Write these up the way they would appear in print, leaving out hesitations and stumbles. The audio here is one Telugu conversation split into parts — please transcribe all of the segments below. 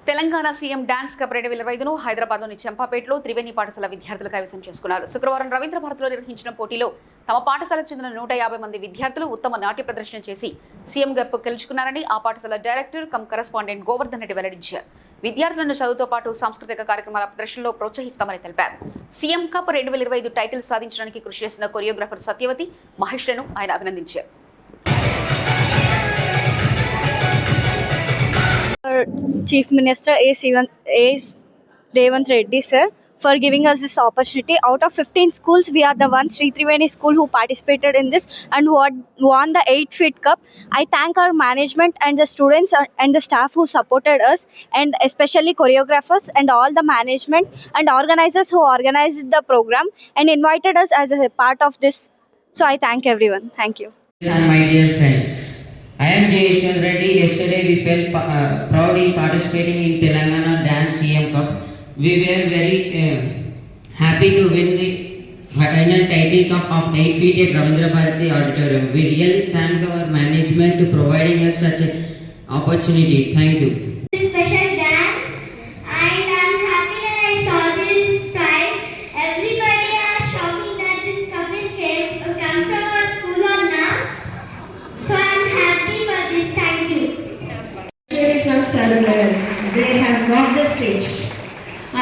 తెలంగాణ సీఎం డాన్స్ కప్ 2025ను హైదరాబాద్లోని చంపాపేటలో త్రివేణి పాఠశాల విద్యార్థులు కైవసం చేసుకున్నారు. శుక్రవారం రవీంద్ర భారతిలో నిర్వహించిన పోటీలో తమ పాఠశాలకు చెందిన 150 మంది విద్యార్థులు ఉత్తమ నాట్య ప్రదర్శన చేసి సీఎం కప్ గెలుచుకున్నారని ఆ పాఠశాల director come correspondent Govardhan Reddy వెల్లడించారు. విద్యార్థులను చదువుతో పాటు సాంస్కృతిక కార్యక్రమాల ప్రదర్శనలో ప్రోత్సహిస్తామని తెలిపారు. సీఎం కప్ 2025 టైటిల్ సాధించడానికి కృషి చేసిన కొరియోగ్రాఫర్ సత్యవతి మహేష్లను ఆయన అభినందించారు. Chief Minister A. Revanth Reddy sir for giving us this opportunity. Out of 15 schools, we are the one Sri Triveni school who participated in this and who won the 8-feet cup. I thank our management and the students and the staff who supported us, and especially choreographers and all the management and organizers who organized the program and invited us as a part of this. So I thank everyone. Thank you. And my dear friends, I am Jayeshwar Reddy. Yesterday we felt proud in participating in Telangana Dance CM Cup. We were very happy to win the final title cup of 8 feet at Ravindra Bharati Auditorium. We really thank our management to providing us such an opportunity. Thank you. Special dance, and I'm happy that I saw this prize. Everybody are shocking that this cup is come from our school or now. So I'm happy for this. Thank you. From Saluvar, they have rocked the stage.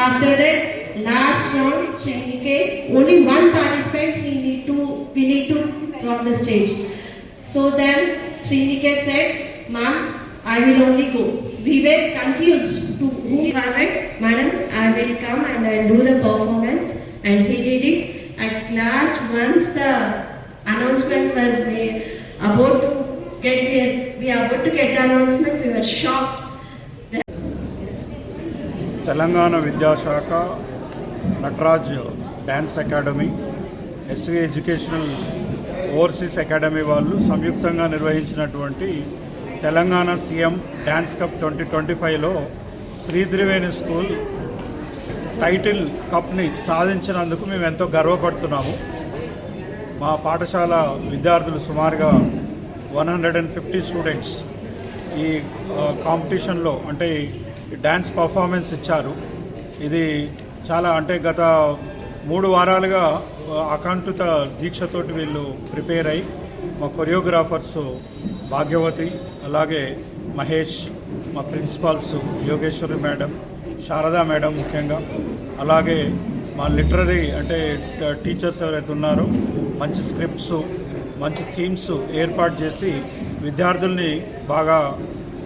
After that, last round, Srinike, only one participant we need to rock the stage. So then Srinike said, "Ma'am, I will only go." We were confused to whom I Madam, I will come and I will do the performance, and he did it. At last, once the announcement was made, we are about to get the announcement, we were shocked. Telangana విద్యాశాఖ Nataraj dance academy, SV educational overseas academy వాళ్ళు సంయుక్తంగా నిర్వహించినటువంటి తెలంగాణ సీఎం డ్యాన్స్ కప్ 2025లో శ్రీ త్రివేణి స్కూల్ టైటిల్ కప్ని సాధించినందుకు మేము ఎంతో గర్వపడుతున్నాము. మా పాఠశాల విద్యార్థులు సుమారుగా 150 స్టూడెంట్స్ ఈ కాంపిటీషన్లో అంటే డ్యాన్స్ పర్ఫార్మెన్స్ ఇచ్చారు. ఇది చాలా అంటే గత 3 వారాలుగా అకాంక్షిత దీక్షతోటి వీళ్ళు ప్రిపేర్ అయ్యి మా కొరియోగ్రాఫర్స్ భాగ్యవతి, అలాగే మహేష్, మా principals Yogeshwari madam, Sharada madam ముఖ్యంగా, అలాగే మా లిటరరీ అంటే టీచర్స్ ఎవరైతే ఉన్నారో మంచి స్క్రిప్ట్స్, మంచి థీమ్స్ ఏర్పాటు చేసి విద్యార్థుల్ని బాగా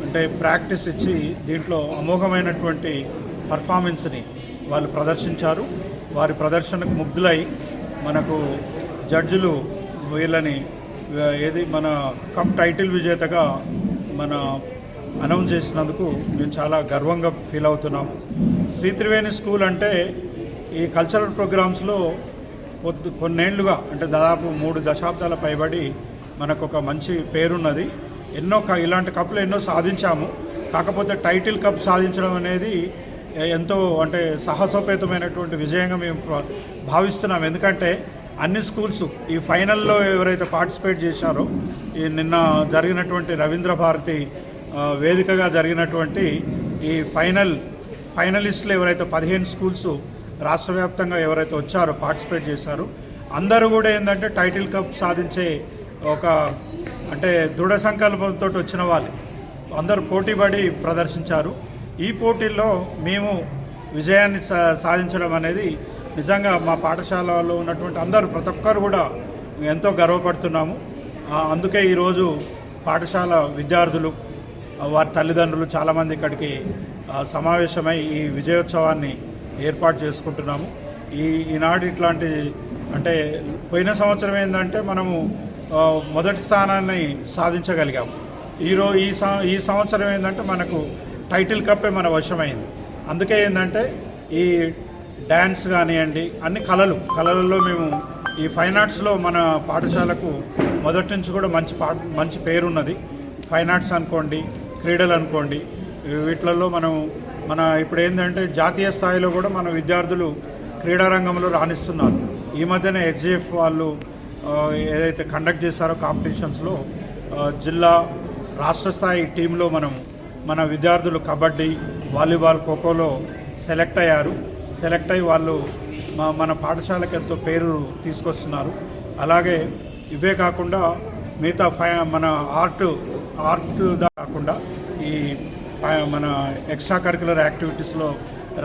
అంటే ప్రాక్టీస్ ఇచ్చి దీంట్లో అమోఘమైనటువంటి పర్ఫార్మెన్స్ని వాళ్ళు ప్రదర్శించారు. వారి ప్రదర్శనకు ముగ్ధులై మనకు జడ్జిలు వీళ్ళని మన కప్ టైటిల్ విజేతగా మన అనౌన్స్ చేసినందుకు మేము చాలా గర్వంగా ఫీల్ అవుతున్నాము. శ్రీ త్రివేణి స్కూల్ అంటే ఈ కల్చరల్ ప్రోగ్రామ్స్లో కొన్నేళ్లుగా అంటే దాదాపు 3 దశాబ్దాల పైబడి మనకు ఒక మంచి పేరున్నది. ఇలాంటి కప్పులు ఎన్నో సాధించాము. కాకపోతే టైటిల్ కప్ సాధించడం అనేది ఎంతో అంటే సాహసోపేతమైనటువంటి విజయంగా మేము భావిస్తున్నాం. ఎందుకంటే అన్ని స్కూల్స్ ఈ ఫైనల్లో ఎవరైతే పార్టిసిపేట్ చేశారో ఈ నిన్న జరిగినటువంటి రవీంద్ర భారతి వేదికగా జరిగినటువంటి ఈ ఫైనలిస్టులు ఎవరైతే 15 స్కూల్స్ రాష్ట్ర వ్యాప్తంగా ఎవరైతే వచ్చారో పార్టిసిపేట్ చేశారో అందరూ కూడా ఏంటంటే టైటిల్ కప్ సాధించే ఒక అంటే దృఢ సంకల్పంతో వచ్చిన వాళ్ళు అందరూ పోటీపడి ప్రదర్శించారు. ఈ పోటీల్లో మేము విజయాన్ని సాధించడం అనేది నిజంగా మా పాఠశాలలో ఉన్నటువంటి అందరూ ప్రతి ఒక్కరు కూడా ఎంతో గర్వపడుతున్నాము. అందుకే ఈరోజు పాఠశాల విద్యార్థులు వారి తల్లిదండ్రులు చాలామంది ఇక్కడికి సమావేశమై ఈ విజయోత్సవాన్ని ఏర్పాటు చేసుకుంటున్నాము. ఈనాడు ఇట్లాంటి అంటే పోయిన సంవత్సరం ఏంటంటే మనము మొదటి స్థానాన్ని సాధించగలిగాము. ఈ సంవత్సరం ఏంటంటే మనకు టైటిల్ కప్పే మన వశమైంది. అందుకే ఏంటంటే ఈ డ్యాన్స్ కానివ్వండి అన్ని కళలలో మేము ఈ ఫైన్ ఆర్ట్స్లో మన పాఠశాలకు మొదటి నుంచి కూడా మంచి పేరున్నది. ఫైన్ ఆర్ట్స్ అనుకోండి, క్రీడలు అనుకోండి, వీటిలలో మన ఇప్పుడు ఏంటంటే జాతీయ స్థాయిలో కూడా మన విద్యార్థులు క్రీడారంగంలో రాణిస్తున్నారు. ఈ మధ్యనే హెచ్జిఎఫ్ వాళ్ళు ఏదైతే కండక్ట్ చేశారో కాంపిటీషన్స్లో జిల్లా రాష్ట్ర స్థాయి టీంలో మనం మన విద్యార్థులు కబడ్డీ, వాలీబాల్, ఖోఖోలో సెలెక్ట్ అయ్యారు. సెలెక్ట్ అయ్యి వాళ్ళు మన పాఠశాలకు ఎంతో పేరు తీసుకొస్తున్నారు. అలాగే ఇవే కాకుండా మిగతా మన ఆర్ట్ కాకుండా ఈ మన ఎక్స్ట్రా కరిక్యులర్ యాక్టివిటీస్లో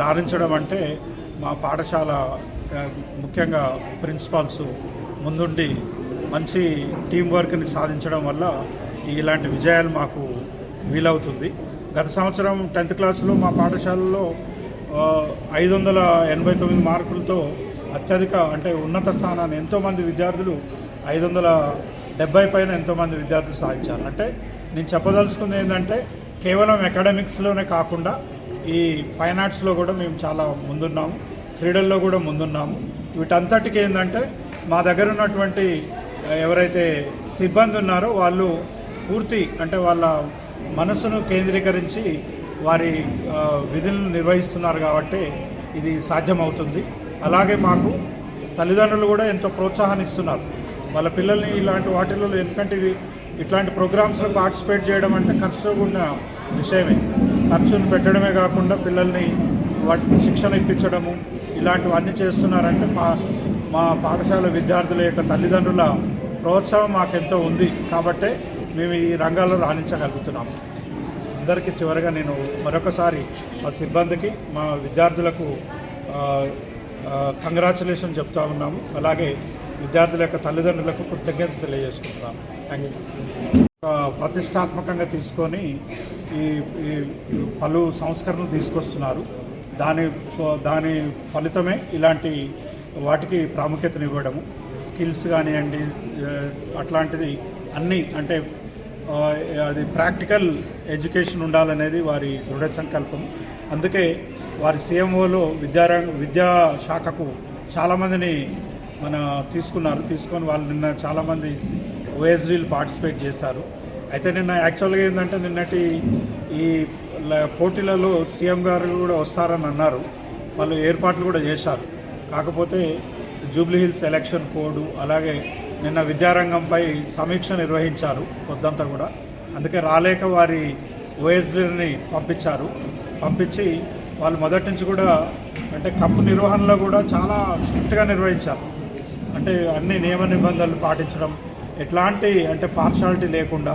రాణించడం అంటే మా పాఠశాల ముఖ్యంగా ప్రిన్సిపాల్స్ ముందుండి మంచి టీం వర్క్ని సాధించడం వల్ల ఇలాంటి విజయాలు మాకు వీలవుతుంది. గత సంవత్సరం 10th క్లాస్లో మా పాఠశాలలో 589 మార్కులతో అత్యధిక అంటే ఉన్నత స్థానాన్ని ఎంతోమంది విద్యార్థులు 570 పైన ఎంతోమంది విద్యార్థులు సాధించారు. అంటే నేను చెప్పదలుచుకుంది ఏంటంటే కేవలం అకాడమిక్స్లోనే కాకుండా ఈ ఫైన్ ఆర్ట్స్లో కూడా మేము చాలా ముందున్నాము, క్రీడల్లో కూడా ముందున్నాము. వీటంతటికి ఏంటంటే మా దగ్గర ఉన్నటువంటి ఎవరైతే సిబ్బంది ఉన్నారో వాళ్ళు పూర్తి అంటే వాళ్ళ మనసును కేంద్రీకరించి వారి విధులను నిర్వహిస్తున్నారు కాబట్టి ఇది సాధ్యమవుతుంది. అలాగే మాకు తల్లిదండ్రులు కూడా ఎంతో ప్రోత్సాహాన్ని ఇస్తున్నారు వాళ్ళ పిల్లల్ని ఇలాంటి వాటిల్లో. ఎందుకంటే ఇట్లాంటి ప్రోగ్రామ్స్లో పార్టిసిపేట్ చేయడం అంటే ఖర్చు ఉన్న విషయమే. ఖర్చును పెట్టడమే కాకుండా పిల్లల్ని వాటికి శిక్షణ ఇప్పించడము ఇలాంటివన్నీ చేస్తున్నారంటే మా పాఠశాల విద్యార్థుల యొక్క తల్లిదండ్రుల ప్రోత్సాహం మాకెంతో ఉంది కాబట్టే మేము ఈ రంగాల్లో రాణించగలుగుతున్నాము. అందరికీ చివరిగా నేను మరొకసారి మా సిబ్బందికి మా విద్యార్థులకు కంగ్రాచులేషన్ చెప్తా ఉన్నాము. అలాగే విద్యార్థుల యొక్క తల్లిదండ్రులకు కృతజ్ఞత తెలియజేసుకుంటున్నాము. Thank you. ప్రతిష్టాత్మకంగా తీసుకొని ఈ పలు సంస్కరణలు తీసుకొస్తున్నారు. దాని ఫలితమే ఇలాంటి వాటికి ప్రాముఖ్యతనివ్వడము. స్కిల్స్ కానివ్వండి అట్లాంటిది అన్నీ అంటే అది ప్రాక్టికల్ ఎడ్యుకేషన్ ఉండాలనేది వారి దృఢ సంకల్పం. అందుకే వారి CMOలో విద్యాశాఖకు చాలామందిని తీసుకొని వాళ్ళు నిన్న చాలామంది OSDలు పార్టిసిపేట్ చేశారు. అయితే నిన్న యాక్చువల్గా ఏంటంటే నిన్నటి ఈ పోటీలలో CM గారు కూడా వస్తారని అన్నారు. వాళ్ళు ఏర్పాట్లు కూడా చేశారు. కాకపోతే జూబ్లీ హిల్స్ ఎలక్షన్ కోడ్ అలాగే నిన్న విద్యారంగంపై సమీక్ష నిర్వహించారు పొద్దంతా కూడా. అందుకే రాలేక వారి OSDలని పంపించి వాళ్ళు మొదటి నుంచి కూడా అంటే కప్పు నిర్వహణలో కూడా చాలా స్ట్రిక్ట్గా నిర్వహించారు. అంటే అన్ని నియమ నిబంధనలు పాటించడం, ఎట్లాంటి అంటే పార్షాలిటీ లేకుండా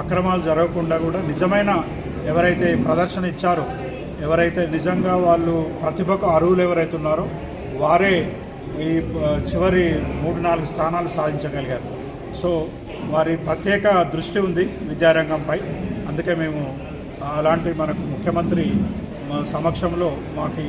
అక్రమాలు జరగకుండా కూడా నిజమైన ఎవరైతే ప్రదర్శన ఇచ్చారో ఎవరైతే నిజంగా వాళ్ళు ప్రతిభకు అర్హులు ఎవరైతే ఉన్నారో వారే ఈ చివరి 3-4 స్థానాలు సాధించగలిగారు. సో వారి ప్రత్యేక దృష్టి ఉంది విద్యారంగంపై. అందుకే మేము అలాంటి మనకు ముఖ్యమంత్రి సమక్షంలో మాకు